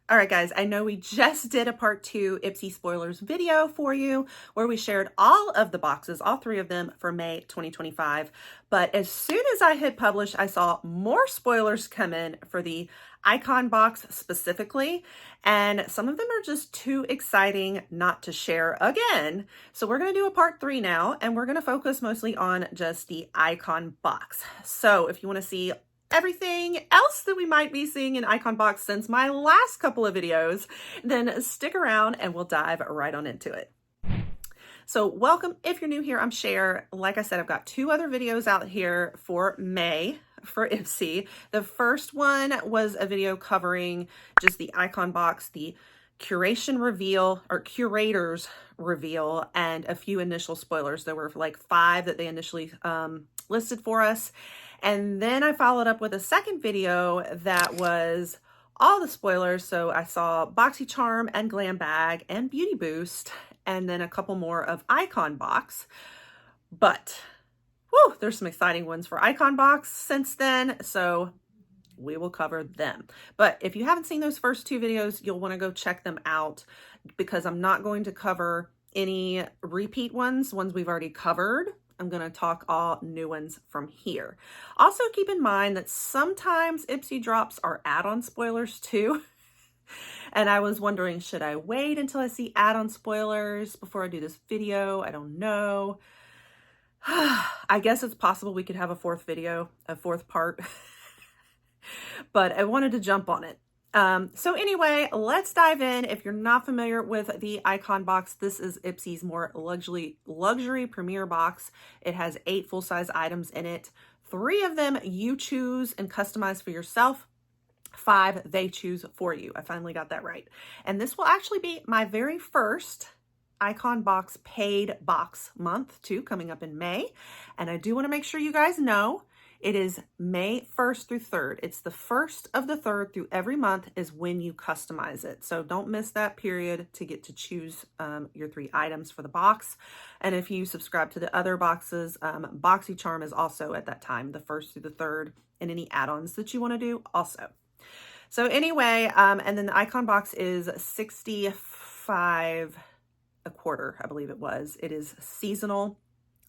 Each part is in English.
All right, guys, I know we just did a part 2 Ipsy spoilers video for you where we shared all of the boxes, all 3 of them for May 2025. But as soon as I hit publish, I saw more spoilers come in for the icon box specifically. And some of them are just too exciting not to share again. So we're going to do a part 3 now, and we're going to focus mostly on just the icon box. So if you want to see everything else that we might be seeing in icon box since my last couple of videos, then stick around and we'll dive right on into it. So welcome. If you're new here, I'm Cher. Like I said, I've got 2 other videos out here for May for Ipsy. The first one was a video covering just the icon box, the curation reveal or curators reveal, and a few initial spoilers. There were like 5 that they initially listed for us. And then I followed up with a second video that was all the spoilers. So I saw BoxyCharm and Glam Bag and Beauty Boost, and then a couple more of Icon Box. But whew, there's some exciting ones for Icon Box since then, so we will cover them. But if you haven't seen those first 2 videos, you'll want to go check them out because I'm not going to cover any repeat ones we've already covered. I'm going to talk all new ones from here. Also keep in mind that sometimes Ipsy drops are add-on spoilers too. And I was wondering, should I wait until I see add-on spoilers before I do this video? I don't know. I guess it's possible we could have a 4th video, a 4th part, but I wanted to jump on it. So anyway, let's dive in. If you're not familiar with the icon box, this is Ipsy's more luxury premier box. It has 8 full-size items in it. 3 of them you choose and customize for yourself. 5 they choose for you. I finally got that right. And this will actually be my very first icon box paid box month too, coming up in May. And I do want to make sure you guys know it is May 1st through 3rd. It's the 1st of the 3rd through every month is when you customize it. So don't miss that period to get to choose your 3 items for the box. And if you subscribe to the other boxes, BoxyCharm is also at that time, the 1st through the 3rd, and any add-ons that you want to do also. So anyway, and then the icon box is $65 a quarter, I believe it was. It is seasonal,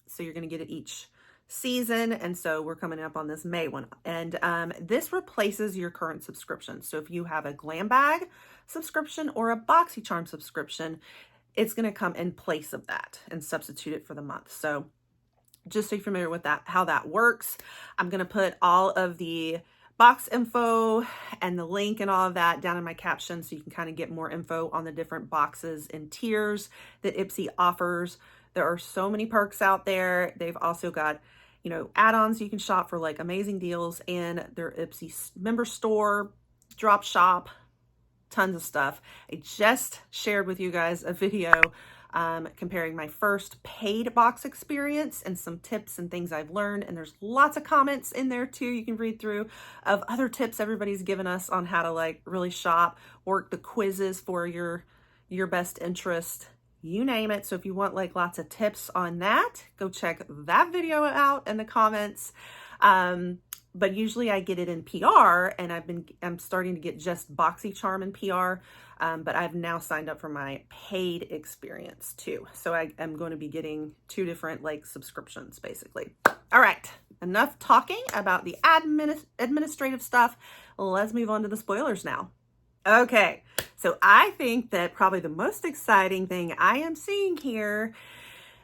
so you're going to get it each season, and so we're coming up on this May one, and this replaces your current subscription. So if you have a Glam Bag subscription or a BoxyCharm subscription, it's going to come in place of that and substitute it for the month. So just so you're familiar with that, how that works, I'm going to put all of the box info and the link and all of that down in my caption so you can kind of get more info on the different boxes and tiers that Ipsy offers. There are so many perks out there. They've also got, you know, add-ons you can shop for like amazing deals, and their Ipsy member store, drop shop, tons of stuff. I just shared with you guys a video comparing my first paid box experience and some tips and things I've learned. And there's lots of comments in there too. You can read through of other tips everybody's given us on how to like really shop, work the quizzes for your best interest, you name it. So if you want like lots of tips on that, go check that video out in the comments. But usually I get it in PR, and I'm starting to get just BoxyCharm in PR. But I've now signed up for my paid experience too. So I am going to be getting 2 different like subscriptions basically. All right, enough talking about the administrative stuff. Let's move on to the spoilers now. Okay, so I think that probably the most exciting thing I am seeing here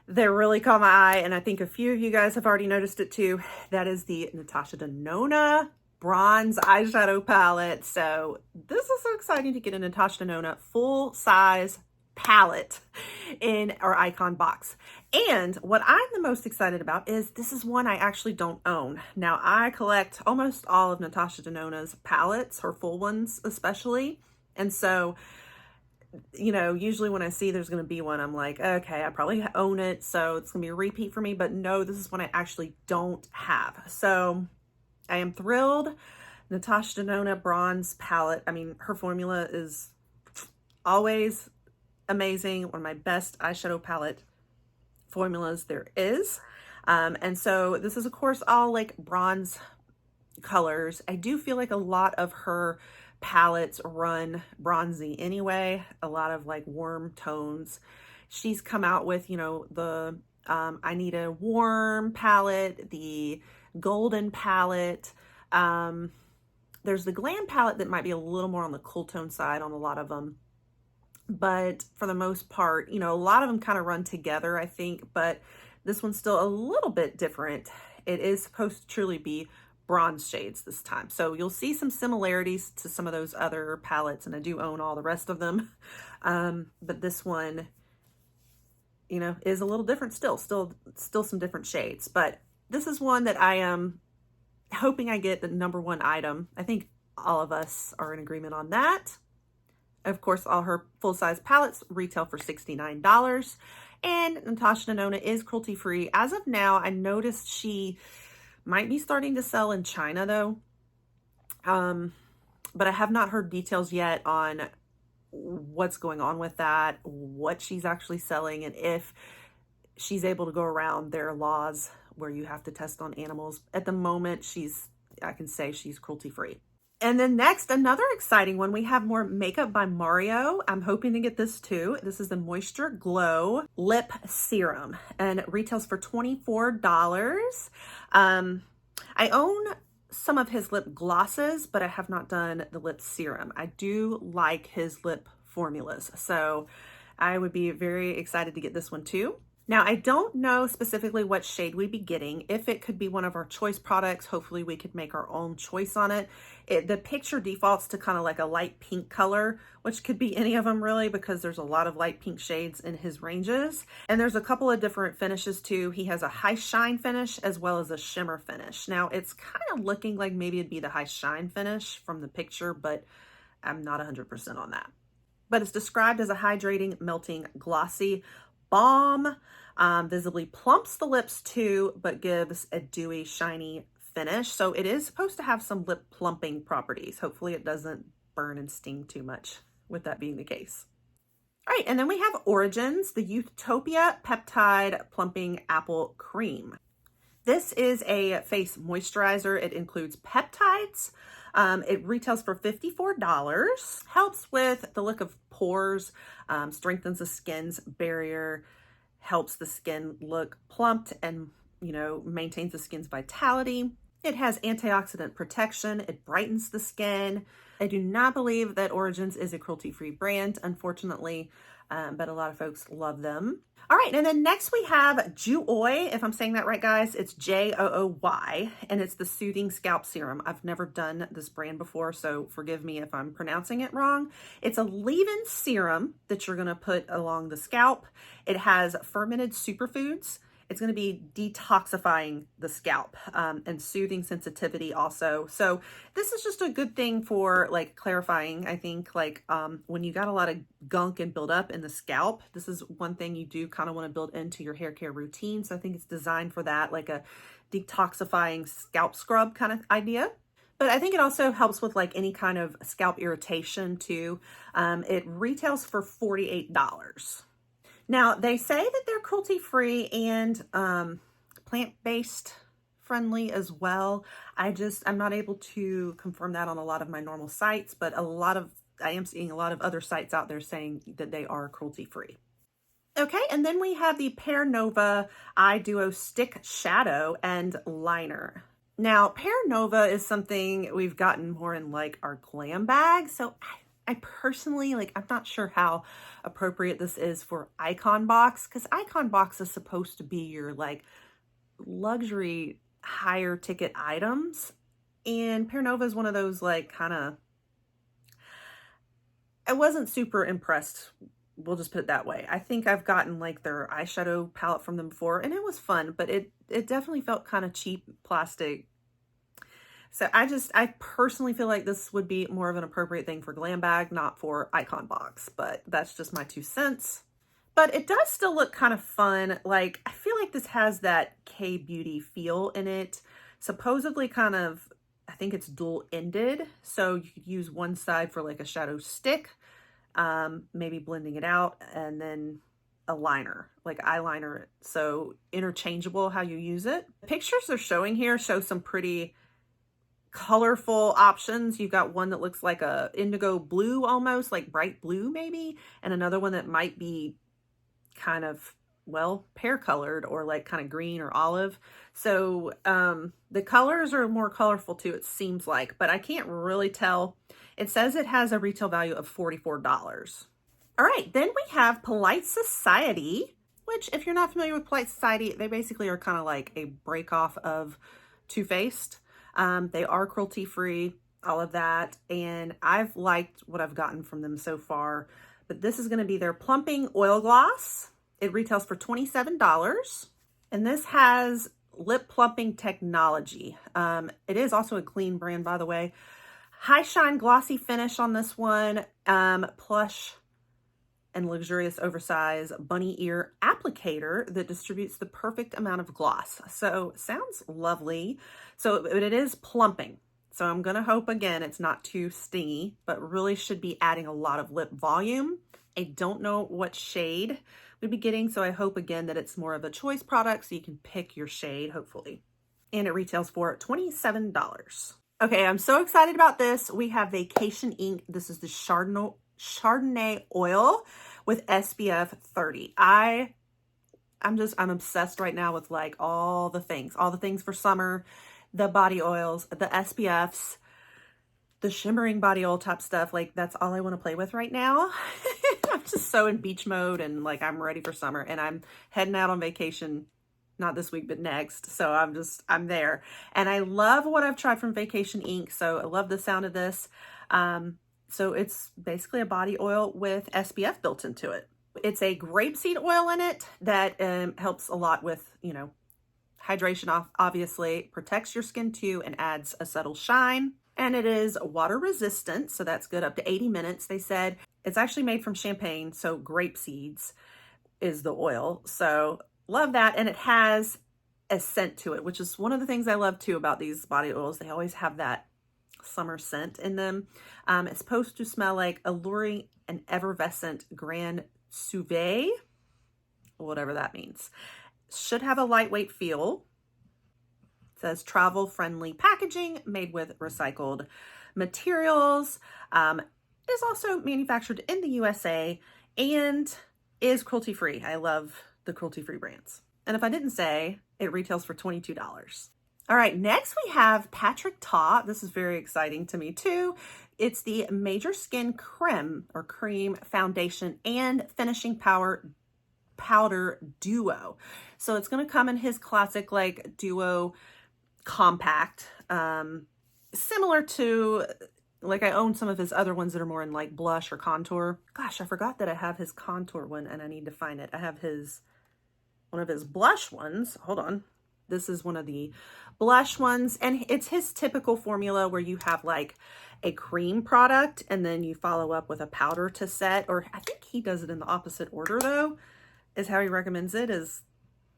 that really caught my eye, and I think a few of you guys have already noticed it too, that is the Natasha Denona bronze eyeshadow palette. So this is so exciting to get a Natasha Denona full-size palette in our icon box. And what I'm the most excited about is this is one I actually don't own. Now, I collect almost all of Natasha Denona's palettes, her full ones especially. And so, you know, usually when I see there's going to be one, I'm like, okay, I probably own it, so it's going to be a repeat for me. But no, this is one I actually don't have. So I am thrilled. Natasha Denona bronze palette. I mean, her formula is always amazing. One of my best eyeshadow palette formulas there is. And so this is, of course, all like bronze colors. I do feel like a lot of her palettes run bronzy anyway, a lot of like warm tones. She's come out with, you know, the I need a warm palette, the golden palette. There's the glam palette that might be a little more on the cool tone side on a lot of them. But for the most part, you know, a lot of them kind of run together, I think, but this one's still a little bit different. It is supposed to truly be bronze shades this time. So you'll see some similarities to some of those other palettes, and I do own all the rest of them. But this one, you know, is a little different still some different shades. But this is one that I am hoping I get the #1 item. I think all of us are in agreement on that. Of course, all her full-size palettes retail for $69. And Natasha Denona is cruelty-free. As of now, I noticed she might be starting to sell in China, though. But I have not heard details yet on what's going on with that, what she's actually selling, and if she's able to go around their laws where you have to test on animals. At the moment, I can say she's cruelty-free. And then next, another exciting one, we have more makeup by Mario. I'm hoping to get this too. This is the Moisture Glow Lip Serum, and it retails for $24. I own some of his lip glosses, but I have not done the lip serum. I do like his lip formulas, so I would be very excited to get this one too. Now, I don't know specifically what shade we'd be getting. If it could be one of our choice products, hopefully we could make our own choice on it. The picture defaults to kind of like a light pink color, which could be any of them really, because there's a lot of light pink shades in his ranges. And there's a couple of different finishes too. He has a high shine finish as well as a shimmer finish. Now, it's kind of looking like maybe it'd be the high shine finish from the picture, but I'm not 100% on that. But it's described as a hydrating, melting, glossy balm. Visibly plumps the lips too, but gives a dewy, shiny finish. So it is supposed to have some lip plumping properties. Hopefully it doesn't burn and sting too much with that being the case. All right, and then we have Origins, the Utopia Peptide Plumping Apple Cream. This is a face moisturizer. It includes peptides. It retails for $54. Helps with the look of pores, strengthens the skin's barrier, helps the skin look plumped, and, you know, maintains the skin's vitality. It has antioxidant protection. It brightens the skin. I do not believe that Origins is a cruelty-free brand, unfortunately, but a lot of folks love them. All right, and then next we have Juoy. If I'm saying that right, guys, it's Jooy, and it's the Soothing Scalp Serum. I've never done this brand before, so forgive me if I'm pronouncing it wrong. It's a leave-in serum that you're gonna put along the scalp. It has fermented superfoods. It's going to be detoxifying the scalp and soothing sensitivity also. So this is just a good thing for like clarifying. I think like when you got a lot of gunk and build up in the scalp, this is one thing you do kind of want to build into your hair care routine. So I think it's designed for that, like a detoxifying scalp scrub kind of idea. But I think it also helps with like any kind of scalp irritation too. It retails for $48. Now, they say that they're cruelty-free and plant-based friendly as well. I'm not able to confirm that on a lot of my normal sites, but I am seeing a lot of other sites out there saying that they are cruelty-free. Okay, and then we have the Paranova Eye Duo Stick Shadow and Liner. Now, Paranova is something we've gotten more in like our glam bag, so I personally, like, I'm not sure how appropriate this is for Icon Box, because Icon Box is supposed to be your, like, luxury higher ticket items. And Paranova is one of those, like, kind of, I wasn't super impressed. We'll just put it that way. I think I've gotten, like, their eyeshadow palette from them before, and it was fun, but it definitely felt kind of cheap plastic. So I personally feel like this would be more of an appropriate thing for Glam Bag, not for Icon Box, but that's just my 2 cents. But it does still look kind of fun. Like, I feel like this has that K-beauty feel in it. Supposedly kind of, I think it's dual-ended. So you could use one side for like a shadow stick, maybe blending it out, and then a liner, like eyeliner. So interchangeable how you use it. The pictures they're showing here show some pretty colorful options. You've got one that looks like a indigo blue, almost like bright blue maybe, and another one that might be kind of, well, pear colored or like kind of green or olive. So the colors are more colorful too, it seems like, but I can't really tell. It says it has a retail value of $44. All right, then we have Polite Society, which if you're not familiar with Polite Society, they basically are kind of like a break off of Too Faced. They are cruelty free, all of that. And I've liked what I've gotten from them so far, but this is going to be their plumping oil gloss. It retails for $27. And this has lip plumping technology. It is also a clean brand, by the way. High shine glossy finish on this one. Plush and luxurious oversized bunny ear applicator that distributes the perfect amount of gloss. So sounds lovely. So but it is plumping. So I'm gonna hope again it's not too stingy, but really should be adding a lot of lip volume. I don't know what shade we'd be getting, so I hope again that it's more of a choice product so you can pick your shade, hopefully. And it retails for $27. Okay, I'm so excited about this. We have Vacation Ink. This is the Chardonnay oil with SPF 30. I'm obsessed right now with like all the things for summer, the body oils, the SPFs, the shimmering body oil type stuff. Like that's all I want to play with right now. I'm just so in beach mode and like I'm ready for summer, and I'm heading out on vacation, not this week, but next. So I'm there. And I love what I've tried from Vacation Ink. So I love the sound of this. So it's basically a body oil with SPF built into it. It's a grapeseed oil in it that helps a lot with, you know, hydration, obviously, protects your skin too, and adds a subtle shine. And it is water resistant, so that's good, up to 80 minutes, they said. It's actually made from champagne, so grape seeds is the oil. So love that. And it has a scent to it, which is one of the things I love too about these body oils. They always have that summer scent in them. It's supposed to smell like alluring and effervescent Grand Souvee, whatever that means. Should have a lightweight feel. It says travel friendly packaging made with recycled materials. Is also manufactured in the USA and is cruelty free. I love the cruelty free brands. And if I didn't say, it retails for $22. All right, next we have Patrick Ta. This is very exciting to me too. It's the Major Skin Creme or Cream Foundation and Finishing Powder Duo. So it's going to come in his classic like Duo compact, similar to, like, I own some of his other ones that are more in like blush or contour. Gosh, I forgot that I have his contour one and I need to find it. I have one of his blush ones. Hold on. This is one of the blush ones, and it's his typical formula where you have like a cream product and then you follow up with a powder to set, or I think he does it in the opposite order though, is how he recommends it, is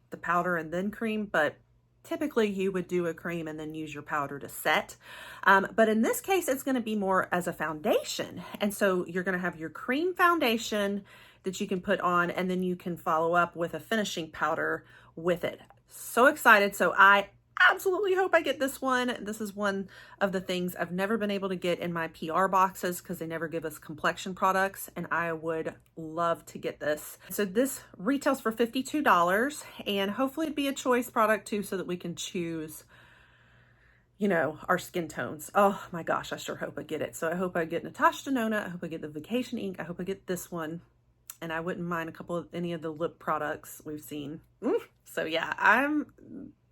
the powder and then cream, but typically you would do a cream and then use your powder to set. But in this case, it's going to be more as a foundation. And so you're going to have your cream foundation that you can put on, and then you can follow up with a finishing powder with it. So excited. So I absolutely hope I get this one. This is one of the things I've never been able to get in my PR boxes because they never give us complexion products, and I would love to get this. So this retails for $52, and hopefully it'd be a choice product too, so that we can choose, you know, our skin tones. Oh my gosh, I sure hope I get it. So I hope I get Natasha Denona. I hope I get the Vacation Ink. I hope I get this one. And I wouldn't mind any of the lip products we've seen. So yeah,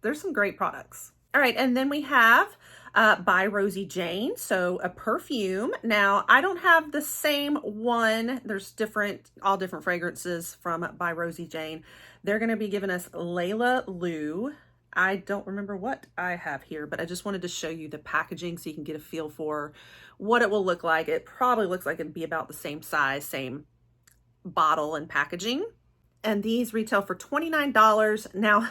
there's some great products. All right, and then we have by Rosie Jane, so a perfume. Now, I don't have the same one. There's all different fragrances from by Rosie Jane. They're gonna be giving us Layla Lou. I don't remember what I have here, but I just wanted to show you the packaging so you can get a feel for what it will look like. It probably looks like it'd be about the same size, same bottle and packaging. And these retail for $29. Now,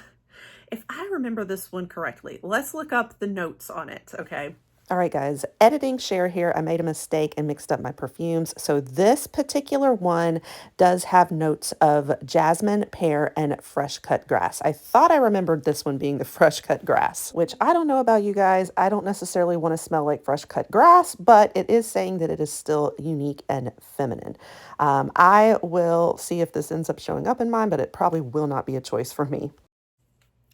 if I remember this one correctly, let's look up the notes on it, okay? All right, guys, editing share here. I made a mistake and mixed up my perfumes. So this particular one does have notes of jasmine, pear, and fresh cut grass. I thought I remembered this one being the fresh cut grass, which I don't know about you guys. I don't necessarily want to smell like fresh cut grass, but it is saying that it is still unique and feminine. I will see if this ends up showing up in mine, but it probably will not be a choice for me.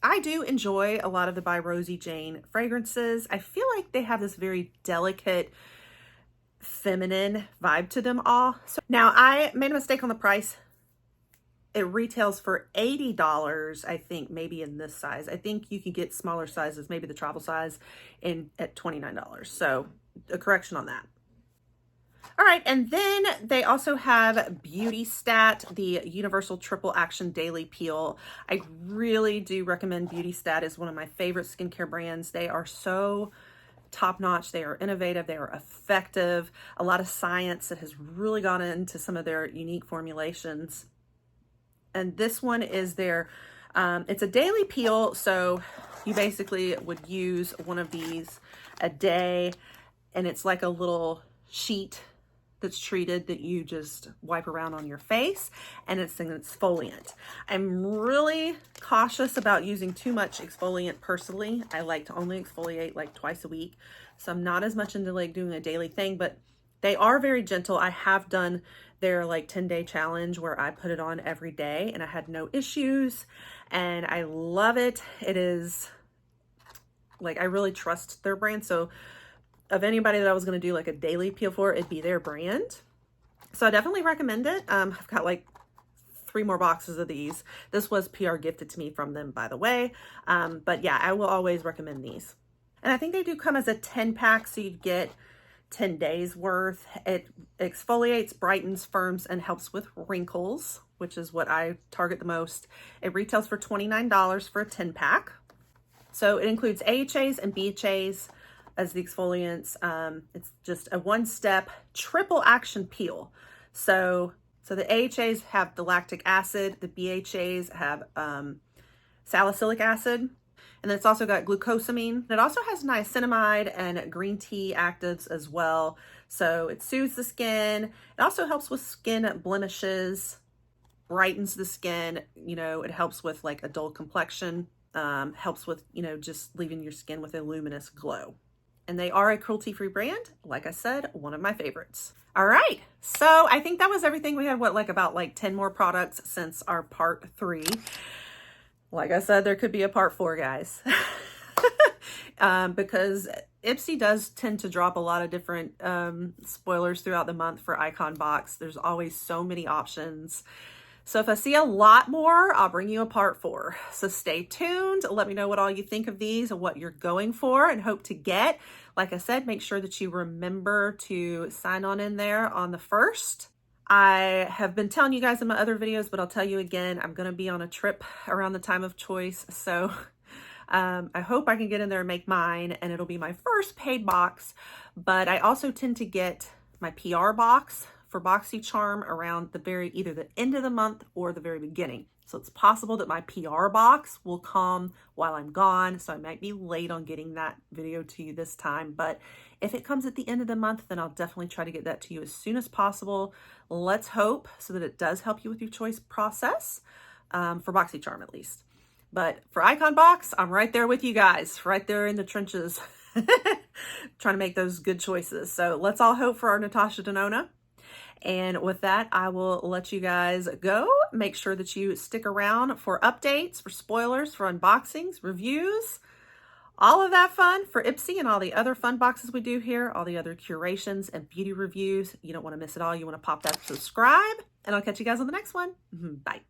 I do enjoy a lot of the by Rosie Jane fragrances. I feel like they have this very delicate, feminine vibe to them all. So now I made a mistake on the price. It retails for $80, I think, maybe in this size. I think you can get smaller sizes, maybe the travel size, at $29. So a correction on that. All right, and then they also have Beauty Stat, the Universal Triple Action Daily Peel. I really do recommend Beauty Stat. It's one of my favorite skincare brands. They are so top-notch. They are innovative. They are effective. A lot of science that has really gone into some of their unique formulations. And this one is their, it's a daily peel. So you basically would use one of these a day, and it's like a little sheet that's treated that you just wipe around on your face, and it's an exfoliant. I'm really cautious about using too much exfoliant personally. I like to only exfoliate like twice a week. So I'm not as much into like doing a daily thing, but they are very gentle. I have done their like 10-day challenge where I put it on every day and I had no issues, and I love it. It is like, I really trust their brand. So of anybody that I was going to do like a daily peel for, it'd be their brand. So I definitely recommend it. I've got like 3 more boxes of these. This was PR gifted to me from them, by the way. But yeah, I will always recommend these. And I think they do come as a 10-pack, so you'd get 10 days worth. It exfoliates, brightens, firms, and helps with wrinkles, which is what I target the most. It retails for $29 for a 10-pack. So it includes AHAs and BHAs as the exfoliants. It's just a 1-step triple action peel. So the AHAs have the lactic acid, the BHAs have salicylic acid, and then it's also got glucosamine. It also has niacinamide and green tea actives as well. So it soothes the skin. It also helps with skin blemishes, brightens the skin. You know, it helps with like a dull complexion, helps with, you know, just leaving your skin with a luminous glow. And they are a cruelty-free brand. Like I said, one of my favorites. All right, so I think that was everything. We had about 10 more products since our part 3. Like I said, there could be a part 4, guys. Because Ipsy does tend to drop a lot of different spoilers throughout the month for Icon Box. There's always so many options. So if I see a lot more, I'll bring you a part 4. So stay tuned. Let me know what all you think of these and what you're going for and hope to get. Like I said, make sure that you remember to sign on in there on the 1st. I have been telling you guys in my other videos, but I'll tell you again, I'm going to be on a trip around the time of choice. So I hope I can get in there and make mine, and it'll be my first paid box. But I also tend to get my PR box for BoxyCharm around either the end of the month or the very beginning. So it's possible that my PR box will come while I'm gone. So I might be late on getting that video to you this time. But if it comes at the end of the month, then I'll definitely try to get that to you as soon as possible. Let's hope so that it does help you with your choice process, for BoxyCharm at least. But for Icon Box, I'm right there with you guys, right there in the trenches, trying to make those good choices. So let's all hope for our Natasha Denona. And with that, I will let you guys go. Make sure that you stick around for updates, for spoilers, for unboxings, reviews, all of that fun for Ipsy and all the other fun boxes we do here, all the other curations and beauty reviews. You don't want to miss it all. You want to pop that subscribe, and I'll catch you guys on the next one. Bye.